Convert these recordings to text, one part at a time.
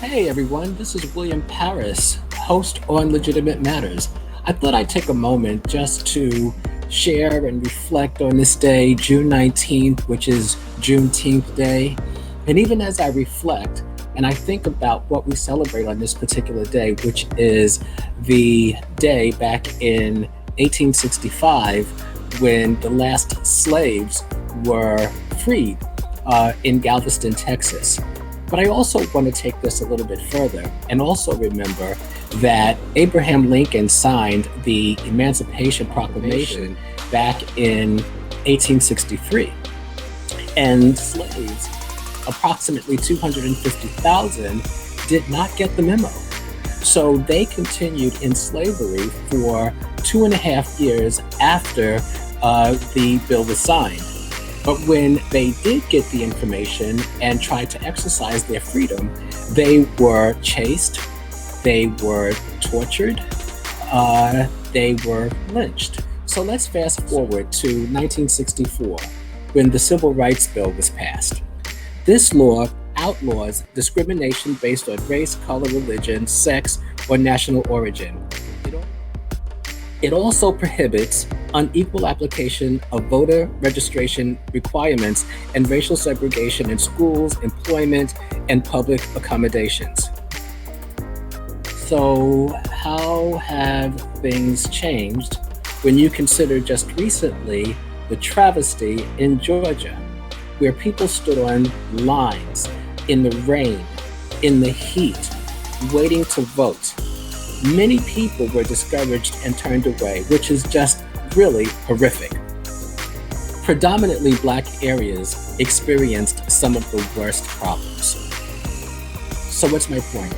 Hey everyone, this is William Parris, host on Legitimate Matters. I thought I'd take a moment just to share and reflect on this day, June 19th, which is Juneteenth Day. And even as I reflect and I think about what we celebrate on this particular day, which is the day back in 1865 when the last slaves were freed in Galveston, Texas. But I also want to take this a little bit further and also remember that Abraham Lincoln signed the Emancipation Proclamation back in 1863. And slaves, approximately 250,000, did not get the memo. So they continued in slavery for 2.5 years after the bill was signed. But when they did get the information and tried to exercise their freedom, they were chased, they were tortured, they were lynched. So let's fast forward to 1964, when the Civil Rights Bill was passed. This law outlaws discrimination based on race, color, religion, sex, or national origin. It also prohibits unequal application of voter registration requirements and racial segregation in schools, employment, and public accommodations. So, how have things changed when you consider just recently the travesty in Georgia, where people stood on lines in the rain, in the heat, waiting to vote? Many people were discouraged and turned away, which is just really horrific. Predominantly Black areas experienced some of the worst problems. So what's my point?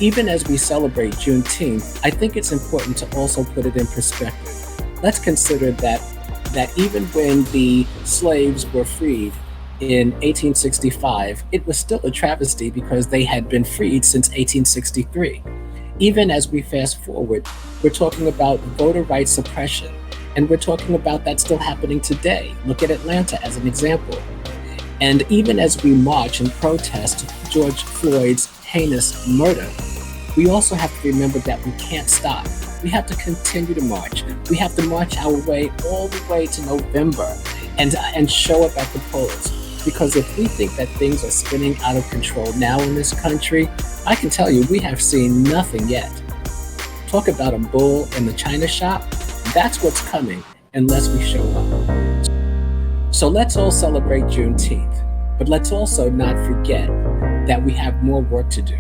Even as we celebrate Juneteenth, I think it's important to also put it in perspective. Let's consider that even when the slaves were freed in 1865, it was still a travesty because they had been freed since 1863. Even as we fast forward, we're talking about voter rights suppression, and we're talking about that still happening today. Look at Atlanta as an example. And even as we march and protest George Floyd's heinous murder, we also have to remember that we can't stop. We have to continue to march. We have to march our way all the way to November and show up at the polls. Because if we think that things are spinning out of control now in this country, I can tell you we have seen nothing yet. Talk about a bull in the china shop. That's what's coming unless we show up. So let's all celebrate Juneteenth, but let's also not forget that we have more work to do.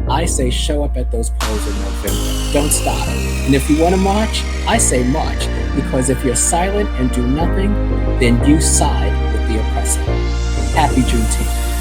I say show up at those polls in November. Don't stop. And if you want to march, I say march, because if you're silent and do nothing, then you side with the oppressor. Happy Juneteenth.